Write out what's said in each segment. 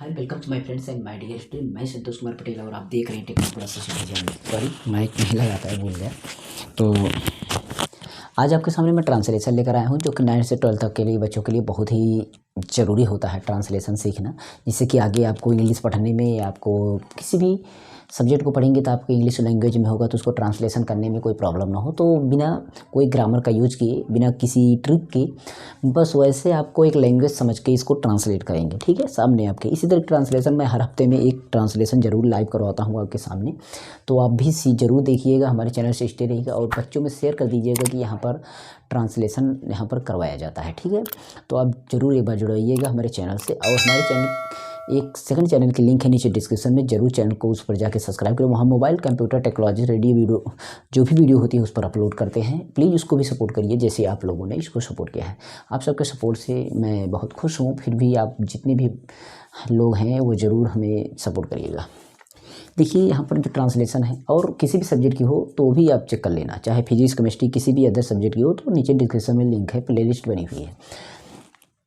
Hi welcome to my friends and my dear student. मैं संतोष कुमार पटेल और आप देख रहे हैं technical plus channel. Sorry mic नहीं लगाता है, भूल गया। तो आज आपके सामने मैं ट्रांसलेशन लेकर आया हूँ, जो कि 9 से 12 तक के लिए बच्चों के लिए बहुत ही ज़रूरी होता है ट्रांसलेशन सीखना, जिससे कि आगे आपको इंग्लिश पढ़ने में या आपको किसी भी सब्जेक्ट को पढ़ेंगे तो आपको इंग्लिश लैंग्वेज में होगा तो उसको ट्रांसलेशन करने में कोई प्रॉब्लम ना हो। तो बिना कोई ग्रामर का यूज किए, बिना किसी ट्रिक के, बस वैसे आपको एक लैंग्वेज समझ के इसको ट्रांसलेट करेंगे, ठीक है, सामने आपके। इसी तरह ट्रांसलेशन मैं हर हफ्ते में एक ट्रांसलेशन ज़रूर लाइव करवाता हूँ आपके सामने, तो आप भी ज़रूर देखिएगा, हमारे चैनल से स्टे रहिएगा और बच्चों में शेयर कर दीजिएगा कि यहाँ पर ट्रांसलेशन यहाँ पर करवाया जाता है, ठीक है। तो आप ज़रूर एक बार जुड़ाइएगा हमारे चैनल से, और हमारे चैनल एक सेकंड चैनल की लिंक है नीचे डिस्क्रिप्शन में, जरूर चैनल को उस पर जाके सब्सक्राइब करें। वहाँ mobile computer technology radio video जो भी वीडियो होती है उस पर अपलोड करते हैं, प्लीज़ उसको भी सपोर्ट करिए जैसे आप लोगों ने इसको सपोर्ट किया है। आप सबके सपोर्ट से मैं बहुत खुश हूँ। फिर भी आप जितने भी लोग हैं वो ज़रूर हमें सपोर्ट करिएगा। देखिए यहाँ पर जो ट्रांसलेशन है, और किसी भी सब्जेक्ट की हो तो भी आप चेक कर लेना, चाहे फिजिक्स केमिस्ट्री किसी भी अदर सब्जेक्ट की हो तो नीचे डिस्क्रिप्शन में लिंक है, प्लेलिस्ट बनी हुई है।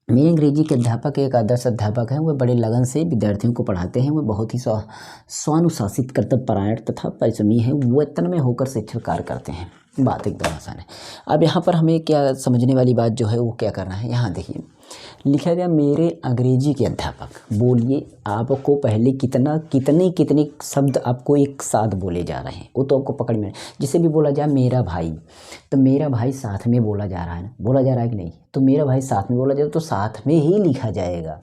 मेरे अंग्रेजी के अध्यापक एक आदर्श अध्यापक हैं। वे बड़े लगन से विद्यार्थियों को पढ़ाते हैं। वे बहुत ही स्वानुशासित कर्तव्यपरायण तथा परिश्रमी हैं। वेतन में होकर शिक्षण कार्य करते हैं। बात एकदम आसान है। अब यहाँ पर हमें क्या समझने वाली बात जो है वो क्या करना है, यहाँ देखिए लिखा गया, मेरे अंग्रेजी के अध्यापक। बोलिए आपको पहले कितने शब्द आपको एक साथ बोले जा रहे हैं, वो तो आपको पकड़ में। जिसे भी बोला जाए मेरा भाई, तो मेरा भाई साथ में बोला जा रहा है ना, बोला जा रहा है कि नहीं, तो मेरा भाई साथ में बोला जाए तो साथ में ही लिखा जाएगा।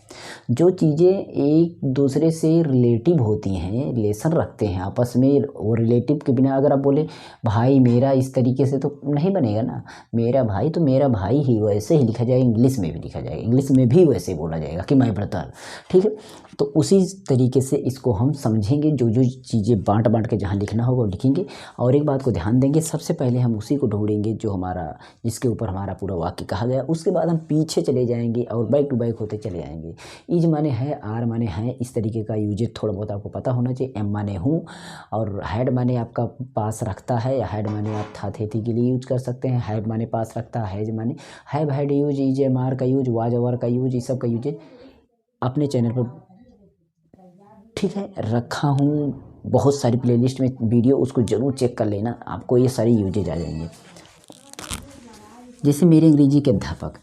जो चीज़ें एक दूसरे से रिलेटिव होती हैं, रिलेशन रखते हैं आपस में, वो रिलेटिव के बिना अगर आप बोले भाई मेरा, इस तरीके से तो नहीं बनेगा ना। मेरा भाई तो मेरा भाई ही वैसे ही लिखा जाएगा, इंग्लिश में भी लिखा जाएगा, इंग्लिश में भी वैसे बोला जाएगा कि माय ब्रदर, ठीक है। तो उसी तरीके से इसको हम समझेंगे, जो जो चीज़ें बांट के जहाँ लिखना होगा वो लिखेंगे। और एक बात को ध्यान देंगे, सबसे पहले हम उसी को ढूंढेंगे जो हमारा, जिसके ऊपर हमारा पूरा वाक्य कहा गया। उसके बाद हम पीछे चले जाएंगे और बैक टू बैक होते चले जाएंगे। इज माने है, आर माने है, इस तरीके का यूजेज थोड़ा बहुत आपको पता होना चाहिए। एम माने हूँ, और हैड माने आपका पास रखता है, या हैड माने आप था थे थी के लिए यूज कर सकते हैं। हैव माने पास रखता है, हैज माने have had use, is am are का यूज, वाज ओवर का यूज, इस सब का यूज अपने चैनल पर, ठीक है, रखा हूँ। बहुत सारी प्लेलिस्ट में वीडियो, उसको ज़रूर चेक कर लेना, आपको ये सारी यूजेज आ जाएंगे। जैसे मेरे अंग्रेजी के अध्यापक,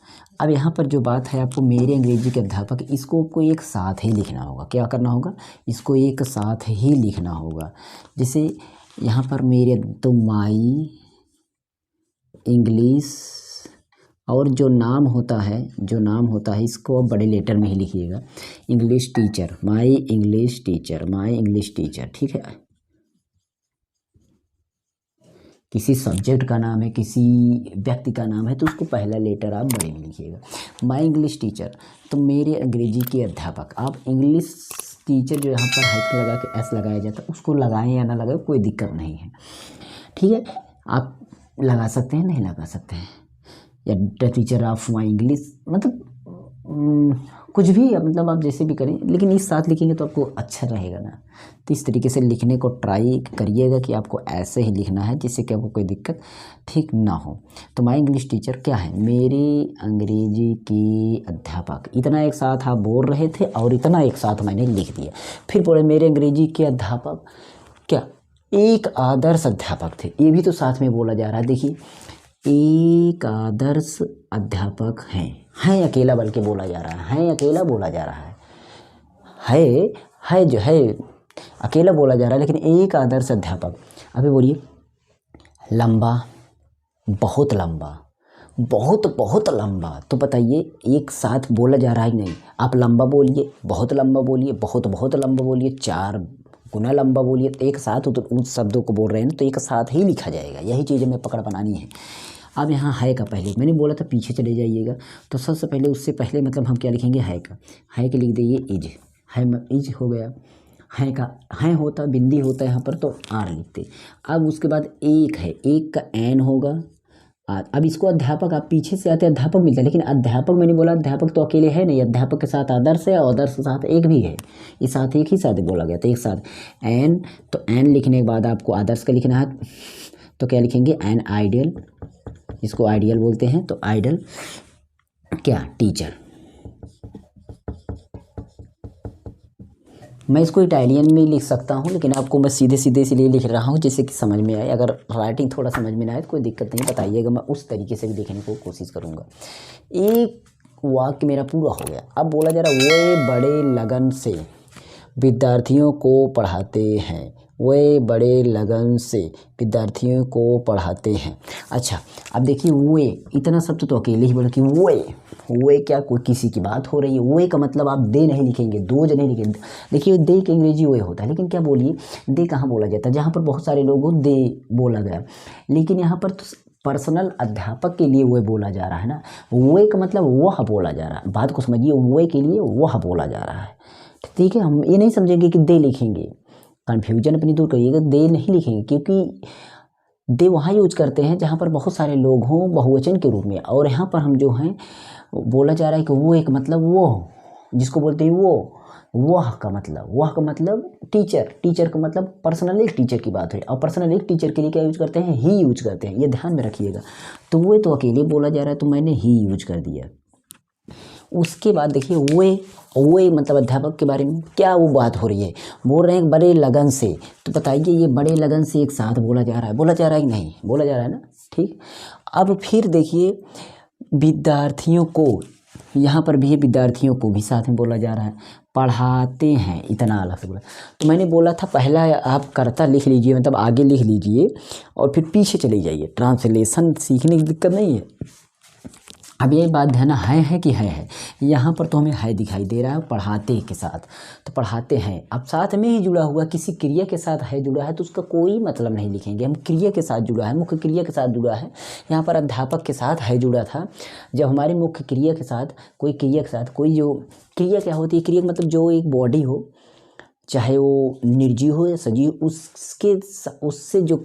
अब यहाँ पर जो बात है, आपको मेरे अंग्रेजी के अध्यापक, इसको आपको एक साथ ही लिखना होगा। क्या करना होगा, इसको एक साथ ही लिखना होगा। जैसे यहाँ पर मेरे, तो माई इंग्लिश, और जो नाम होता है इसको आप बड़े लेटर में ही लिखिएगा। English teacher, my English teacher, ठीक है। किसी सब्जेक्ट का नाम है, किसी व्यक्ति का नाम है, तो उसको पहला लेटर आप बड़े में लिखिएगा। माई इंग्लिश टीचर, तो मेरे अंग्रेजी के अध्यापक। आप इंग्लिश टीचर जो यहाँ पर हाइट लगा के एस लगाया जाता है, उसको लगाएं या ना लगाएं कोई दिक्कत नहीं है, ठीक है। आप लगा सकते हैं, नहीं लगा सकते हैं, या the teacher of my English, मतलब कुछ भी, मतलब आप जैसे भी करें, लेकिन इस साथ लिखेंगे तो आपको अच्छा रहेगा ना। तो इस तरीके से लिखने को ट्राई करिएगा कि आपको ऐसे ही लिखना है, जिससे कि आपको कोई दिक्कत ठीक ना हो। तो माई इंग्लिश टीचर क्या है, मेरे अंग्रेजी की अध्यापक। इतना एक साथ आप बोल रहे थे और इतना एक साथ मैंने लिख दिया। फिर बोले मेरे अंग्रेजी के अध्यापक क्या, एक आदर्श अध्यापक थे, ये भी तो साथ में बोला जा रहा है। देखिए एक आदर्श अध्यापक हैं अकेला बल्कि बोला जा रहा है अकेला बोला जा रहा है जो है अकेला बोला जा रहा है, लेकिन एक आदर्श अध्यापक। अभी बोलिए लंबा, बहुत लंबा, बहुत लंबा, तो बताइए एक साथ बोला जा रहा है नहीं। आप लंबा बोलिए, बहुत लंबा बोलिए, बहुत लंबा बोलिए, 4 गुना लंबा बोलिए, तो एक साथ उन शब्दों को बोल रहे हैं तो एक साथ ही लिखा जाएगा। यही चीज़ हमें पकड़ बनानी है। अब यहाँ है का पहले मैंने बोला था पीछे चले जाइएगा, तो सबसे पहले उससे पहले मतलब हम क्या लिखेंगे, है का, है के लिख दीजिए इज, है इज हो गया। है का, है होता बिंदी होता है यहाँ पर तो आर लिखते। अब उसके बाद एक है, एक का एन होगा। अब इसको अध्यापक, आप पीछे से आते अध्यापक मिलता है, लेकिन अध्यापक मैंने बोला अध्यापक तो अकेले है नहीं, अध्यापक के साथ आदर्श है और आदर्श के साथ एक भी है, इस साथ एक ही साथ बोला गया था, एक साथ एन। तो एन लिखने के बाद आपको आदर्श का लिखना है, तो क्या लिखेंगे, एन आइडियल, इसको आइडियल बोलते हैं, तो आइडियल क्या, टीचर। मैं इसको इटालियन में लिख सकता हूँ, लेकिन आपको मैं सीधे सीधे इसलिए लिख रहा हूँ जिससे कि समझ में आए। अगर राइटिंग थोड़ा समझ में ना आए तो कोई दिक्कत नहीं, बताइएगा, मैं उस तरीके से भी लिखने को कोशिश करूँगा। एक वाक्य मेरा पूरा हो गया। अब बोला जा रहा वो बड़े लगन से विद्यार्थियों को पढ़ाते हैं, वे बड़े लगन से विद्यार्थियों को पढ़ाते हैं। अच्छा, अब देखिए वे, इतना शब्द तो अकेले ही बोला कि वे क्या कोई किसी की बात हो रही है। वे का मतलब आप दे नहीं लिखेंगे, दो जने लिखेंगे। देखिए दे के अंग्रेजी वे होता है, लेकिन क्या बोलिए दे कहाँ बोला जाता है, जहाँ पर बहुत सारे लोग हो दे बोला गया, लेकिन यहाँ पर तो पर्सनल अध्यापक के लिए वे बोला जा रहा है ना। वे का मतलब वह बोला जा रहा है, बात को समझिए, वे के लिए वह बोला जा रहा है। ठीक है, हम ये नहीं समझेंगे कि दे लिखेंगे, कन्फ्यूजन अपनी दूर करिएगा, दे नहीं लिखेंगे, क्योंकि दे वहाँ यूज करते हैं जहाँ पर बहुत सारे लोग हों बहुवचन के रूप में, और यहाँ पर हम जो हैं बोला जा रहा है कि वो एक मतलब वो जिसको बोलते हैं वह का मतलब टीचर का मतलब पर्सनल एक टीचर की बात है, और पर्सनल एक टीचर के लिए क्या यूज करते हैं, ही यूज करते हैं, ये ध्यान में रखिएगा। तो वो तो अकेले बोला जा रहा है तो मैंने ही यूज कर दिया। उसके बाद देखिए वे मतलब अध्यापक के बारे में क्या वो बात हो रही है, बोल रहे हैं बड़े लगन से। तो बताइए ये बड़े लगन से एक साथ बोला जा रहा है कि नहीं, बोला जा रहा है ना। ठीक, अब फिर देखिए विद्यार्थियों को, यहाँ पर भी है विद्यार्थियों को भी साथ में बोला जा रहा है, पढ़ाते हैं, इतना अलग से बोला। तो मैंने बोला था पहला आप कर्ता लिख लीजिए, मतलब आगे लिख लीजिए और फिर पीछे चले जाइए, ट्रांसलेशन सीखने की दिक्कत नहीं है। अब ये बात ध्यान है कि है, यहाँ पर तो हमें है दिखाई दे रहा है पढ़ाते के साथ, तो पढ़ाते हैं अब साथ में ही जुड़ा हुआ, किसी क्रिया के साथ है जुड़ा है तो उसका कोई मतलब नहीं लिखेंगे हम, क्रिया के साथ जुड़ा है, मुख्य क्रिया के साथ जुड़ा है। यहाँ पर अध्यापक के साथ है जुड़ा था, जब हमारे मुख्य क्रिया के साथ कोई जो क्रिया क्या होती है, क्रिया मतलब जो एक बॉडी हो, चाहे वो निर्जीव हो या सजीव, उससे जो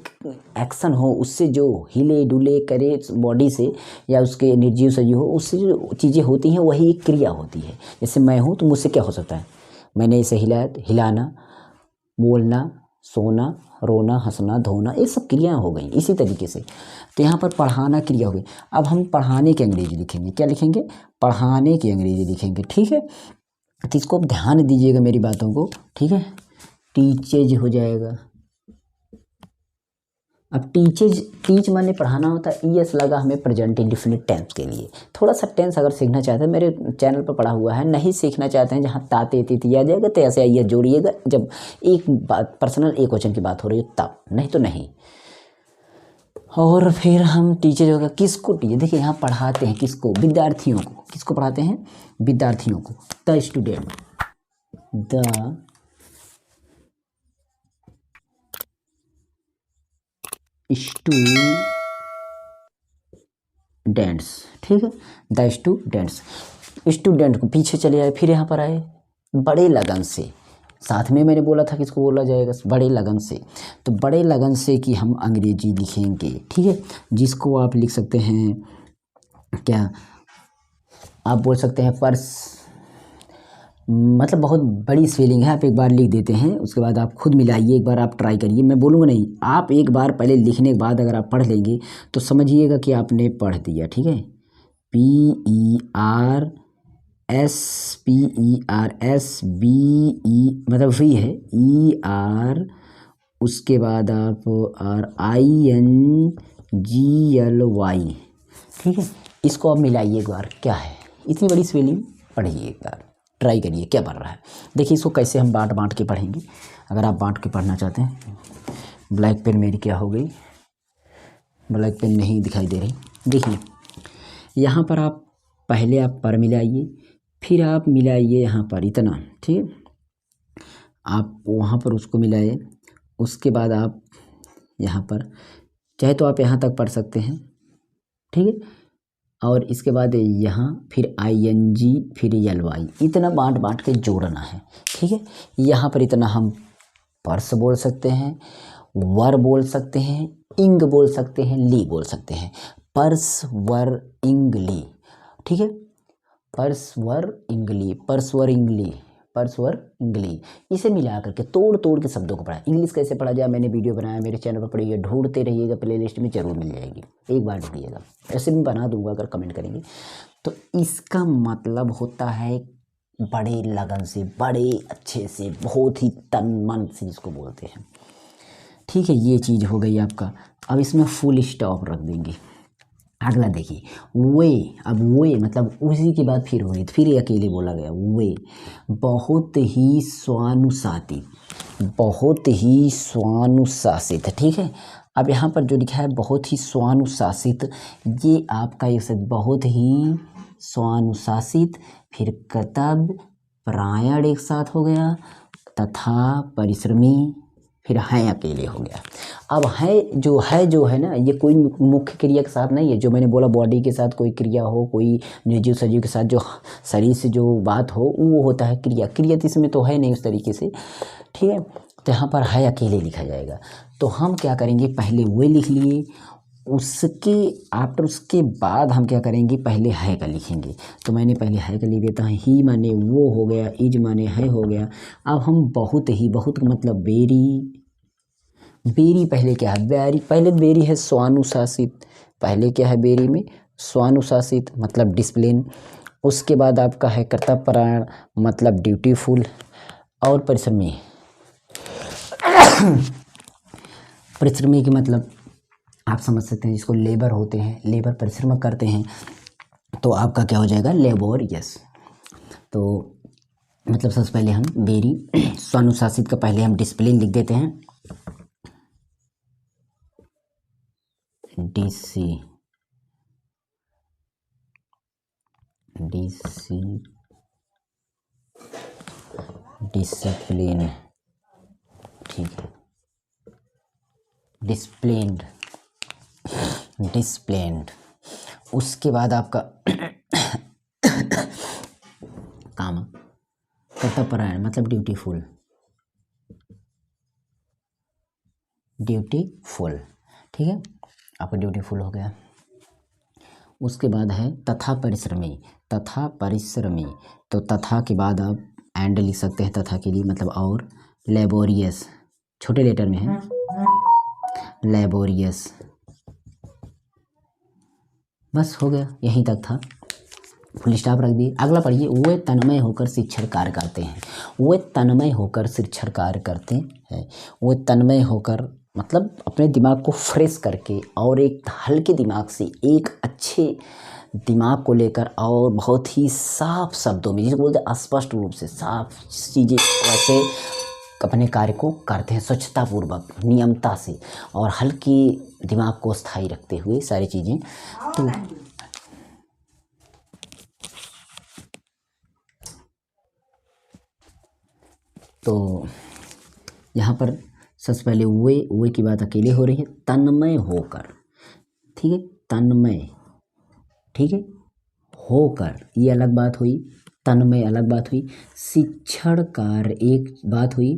एक्शन हो, उससे जो हिले डुले करे बॉडी से, या उसके निर्जीव सजीव हो, उससे जो चीज़ें होती हैं वही एक क्रिया होती है। जैसे मैं हूँ तो मुझसे क्या हो सकता है, मैंने इसे हिलाया, हिलाना, बोलना, सोना, रोना, हंसना, धोना, ये सब क्रियाएँ हो गई इसी तरीके से। तो यहाँ पर पढ़ाना क्रिया हो गई। अब हम पढ़ाने की अंग्रेजी लिखेंगे, क्या लिखेंगे, पढ़ाने की अंग्रेजी लिखेंगे। ठीक है, तो इसको आप ध्यान दीजिएगा मेरी बातों को। ठीक है, टीचेज हो जाएगा। अब टीच माने पढ़ाना होता है, ईएस लगा हमें प्रेजेंट इंडेफिनिट टेंस के लिए। थोड़ा सा टेंस अगर सीखना चाहते हैं, मेरे चैनल पर पढ़ा हुआ है, नहीं सीखना चाहते हैं जहाँ ताते तीती आ जाएगा तो ऐसे आइए जोड़िएगा, जब एक बात पर्सनल एक वचन की बात हो रही है तब, नहीं तो नहीं। और फिर हम टीचर होगा, किसको टीचर, देखिए यहाँ पढ़ाते हैं किसको, विद्यार्थियों को। किसको पढ़ाते हैं, विद्यार्थियों को। The student, students. ठीक है, द स्टूडेंट को पीछे चले आए, फिर यहाँ पर आए बड़े लगन से, साथ में मैंने बोला था किसको बोला जाएगा, बड़े लगन से। तो बड़े लगन से कि हम अंग्रेजी लिखेंगे। ठीक है, जिसको आप लिख सकते हैं, क्या आप बोल सकते हैं, पर्स, मतलब बहुत बड़ी स्पेलिंग है, आप एक बार लिख देते हैं, उसके बाद आप खुद मिलाइए, एक बार आप ट्राई करिए, मैं बोलूँगा नहीं, आप एक बार पहले लिखने के बाद अगर आप पढ़ लेंगे तो समझिएगा कि आपने पढ़ दिया। ठीक है, PERSBE मतलब वी है, ER, उसके बाद आप RINGLY। ठीक है, इसको आप मिलाइए एक बार, क्या है, इतनी बड़ी स्पेलिंग पढ़िए, एक बार ट्राई करिए क्या बन रहा है। देखिए इसको कैसे हम बांट के पढ़ेंगे, अगर आप बांट के पढ़ना चाहते हैं। ब्लैक पेन मेरी क्या हो गई, ब्लैक पेन नहीं दिखाई दे रही। देखिए यहाँ पर आप पहले आप पर मिलाइए, फिर आप मिलाइए यहाँ पर इतना। ठीक है, आप वहाँ पर उसको मिलाइए, उसके बाद आप यहाँ पर चाहे तो आप यहाँ तक पढ़ सकते हैं। ठीक है, और इसके बाद यहाँ फिर ING फिर LY, इतना बांट के जोड़ना है। ठीक है, यहाँ पर इतना हम पर्स बोल सकते हैं, वर बोल सकते हैं, इंग बोल सकते हैं, ली बोल सकते हैं, पर्स वर इंग ली। ठीक है, पर्स वर इंगली, पर्स वर इंगली, पर्स वर इंगली, इसे मिला करके तोड़ के शब्दों को पढ़ा। इंग्लिश कैसे पढ़ा जाए मैंने वीडियो बनाया, मेरे चैनल पर पढ़िए, ढूंढते रहिएगा, प्लेलिस्ट में जरूर मिल जाएगी, एक बार ढूंढिएगा, ऐसे भी बना दूंगा अगर कमेंट करेंगे। तो इसका मतलब होता है बड़े लगन से, बड़े अच्छे से, बहुत ही तन मन से जिसको बोलते हैं। ठीक है, ये चीज़ हो गई आपका। अब इसमें फुल स्टॉप रख देंगे। अगला देखिए वे। अब वे मतलब उसी के बाद फिर हुई, फिर ये अकेले बोला गया वे। बहुत ही स्वानुशासित, बहुत ही स्वानुशासित। ठीक है, अब यहाँ पर जो लिखा है बहुत ही स्वानुशासित, ये आपका ये शब्द बहुत ही स्वानुशासित, फिर कर्तव्य परायण एक साथ हो गया, तथा परिश्रमी, फिर हैं अकेले हो गया। अब जो है ना, ये कोई मुख्य क्रिया के साथ नहीं है। जो मैंने बोला बॉडी के साथ कोई क्रिया हो, कोई निर्जीव सजीव के साथ जो शरीर से जो बात हो, वो होता है क्रिया। क्रिया तो इसमें तो है नहीं उस तरीके से। ठीक है, तो यहाँ पर है अकेले लिखा जाएगा। तो हम क्या करेंगे, पहले वे लिख लिए, उसके बाद हम क्या करेंगे, पहले है का लिखेंगे। तो मैंने पहले है का लिख देता हूँ। ही माने वो हो गया, इज माने है हो गया। अब हम बहुत ही, बहुत मतलब बेरी, बेरी पहले क्या है, बेरी पहले बेरी है स्वानुशासित, पहले क्या है बेरी में स्वानुशासित मतलब डिसिप्लिन। उसके बाद आपका है कर्तव्यपरायण मतलब ड्यूटीफुल, और परिश्रमी, परिश्रमी के मतलब आप समझ सकते हैं, जिसको लेबर होते हैं, लेबर परिश्रम करते हैं, तो आपका क्या हो जाएगा, लेबोरियस। तो मतलब सबसे पहले हम बेरी स्वानुशासित का पहले हम डिसिप्लिन लिख देते हैं, डिसिप्लिन। ठीक है, डिसिप्लिन्ड। उसके बाद आपका काम कर्तव्यपरायण मतलब ड्यूटीफुल, ठीक है, आपका ड्यूटीफुल हो गया। उसके बाद है तथा परिश्रमी, तो तथा के बाद आप एंड लिख सकते हैं, तथा के लिए मतलब और। लेबोरियस छोटे लेटर में है, लेबोरियस। बस हो गया, यहीं तक था, फुल स्टॉप रख दिए। अगला पढ़िए, वे तन्मय होकर शिक्षण कार्य करते हैं। वे तन्मय होकर शिक्षण कार्य करते हैं। वे तन्मय होकर मतलब अपने दिमाग को फ्रेश करके और एक हल्के दिमाग से एक अच्छे दिमाग को लेकर और बहुत ही साफ शब्दों में, जिसको बोलते हैं स्पष्ट रूप से साफ चीज़ें, वैसे अपने कार्य को करते हैं स्वच्छतापूर्वक, नियमता से, और हल्की दिमाग को स्थायी रखते हुए सारी चीज़ें। तो यहाँ पर सबसे पहले वे की बात अकेले हो रही है, तन्मय होकर। ठीक है, तन्मय, ठीक है, होकर ये अलग बात हुई, तन्मय अलग बात हुई, शिक्षण कार्य एक बात हुई,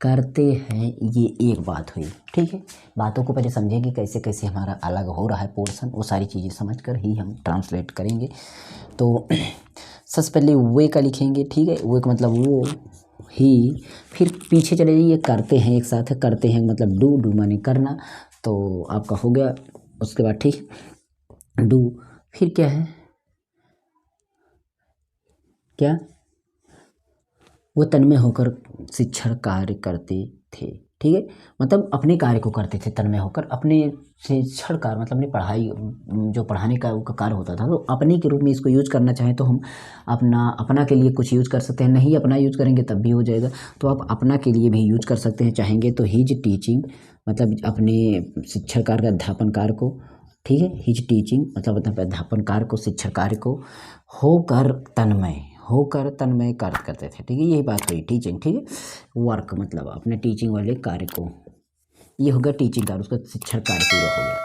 करते हैं ये एक बात हुई। ठीक है, बातों को पहले समझेंगे कैसे कैसे हमारा अलग हो रहा है पोर्शन, वो सारी चीज़ें समझकर ही हम ट्रांसलेट करेंगे। तो सबसे पहले वे का लिखेंगे। ठीक है, वे का मतलब वो ही, फिर पीछे चले जाइए, करते हैं एक साथ है, करते हैं मतलब डू माने करना, तो आपका हो गया। उसके बाद ठीक डू, फिर क्या है, क्या, वो तन्मय होकर शिक्षण कार्य करते थे। ठीक है, मतलब अपने कार्य को करते थे तन्मय होकर, अपने शिक्षण कार्य मतलब अपनी पढ़ाई, जो पढ़ाने का कार्य होता था, तो अपने के रूप में इसको यूज करना चाहें तो हम अपना के लिए कुछ यूज कर सकते हैं, नहीं अपना यूज करेंगे तब भी हो जाएगा, तो आप अपना के लिए भी यूज कर सकते हैं चाहेंगे तो। हिज टीचिंग मतलब अपने शिक्षण कार्य का अध्यापन कार्य को, ठीक है, हिज टीचिंग मतलब अपने अध्यापन कार्य को, शिक्षण कार्य को, होकर तन्मय कार्य करते थे। ठीक है, यही बात हुई टीचिंग। ठीक है, वर्क मतलब अपने टीचिंग वाले कार्य को, ये हो गया टीचिंग कार्य, उसका शिक्षण कार्य पूरा हो गया।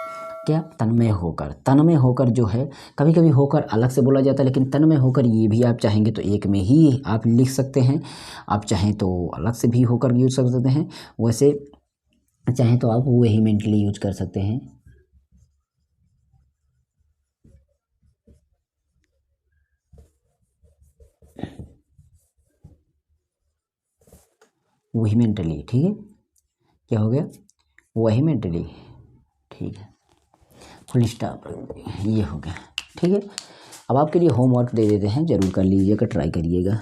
क्या, तन्मय होकर जो है, कभी कभी होकर अलग से बोला जाता है, लेकिन तन्मय होकर ये भी आप चाहेंगे तो एक में ही आप लिख सकते हैं, आप चाहें तो अलग से भी होकर यूज कर सकते हैं, वैसे चाहें तो आप वेहीमेंटली यूज कर सकते हैं। वेहीमेंटली, ठीक है, क्या हो गया, वेहीमेंटली। ठीक है, फुल स्टॉप, ये हो गया। ठीक है, अब आपके लिए होमवर्क दे देते हैं, जरूर कर लीजिएगा, ट्राई करिएगा।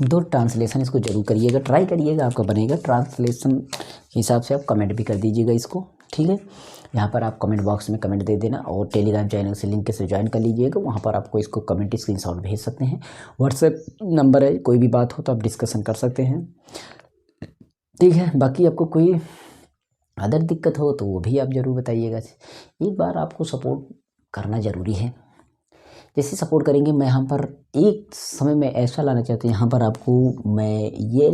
दो ट्रांसलेशन इसको जरूर करिएगा, ट्राई करिएगा, आपका बनेगा। ट्रांसलेशन के हिसाब से आप कमेंट भी कर दीजिएगा इसको, ठीक है। यहाँ पर आप कमेंट बॉक्स में कमेंट दे देना और टेलीग्राम चैनल से लिंक से ज्वाइन कर लीजिएगा। वहाँ पर आपको इसको कमेंट स्क्रीनशॉट भेज सकते हैं। व्हाट्सएप नंबर है, कोई भी बात हो तो आप डिस्कशन कर सकते हैं, ठीक है। बाकी आपको कोई अदर दिक्कत हो तो वो भी आप ज़रूर बताइएगा। एक बार आपको सपोर्ट करना ज़रूरी है। जैसे सपोर्ट करेंगे, मैं यहाँ पर एक समय में ऐसा लाना चाहता हूँ, यहाँ पर आपको मैं ये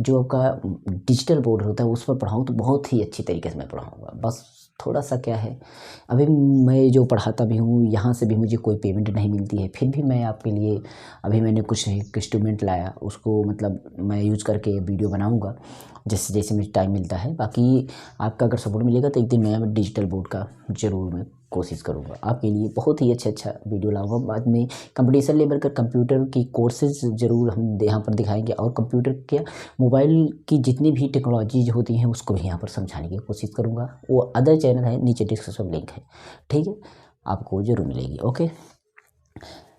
जो आपका डिजिटल बोर्ड होता है उस पर पढ़ाऊँ तो बहुत ही अच्छी तरीके से मैं पढ़ाऊँगा। बस थोड़ा सा क्या है, अभी मैं जो पढ़ाता भी हूँ यहाँ से भी मुझे कोई पेमेंट नहीं मिलती है, फिर भी मैं आपके लिए अभी मैंने कुछ इंस्ट्रूमेंट लाया, उसको मतलब मैं यूज़ करके वीडियो बनाऊँगा जैसे जैसे मुझे टाइम मिलता है। बाकी आपका अगर सपोर्ट मिलेगा तो एक दिन मैं डिजिटल बोर्ड का ज़रूर मैं कोशिश करूँगा आपके लिए बहुत ही अच्छा वीडियो लाऊंगा। बाद में कंपटीशन लेवल का कंप्यूटर की कोर्सेज ज़रूर हम यहाँ पर दिखाएंगे और कंप्यूटर के मोबाइल की जितनी भी टेक्नोलॉजीज होती हैं उसको भी यहाँ पर समझाने की कोशिश करूँगा। वो अदर चैनल है, नीचे डिस्क्रिप्शन लिंक है, ठीक है, आपको ज़रूर मिलेगी। ओके,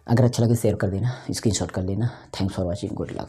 अगर अच्छा लगे शेयर कर देना, स्क्रीनशॉट कर लेना। Thanks for watching, good luck.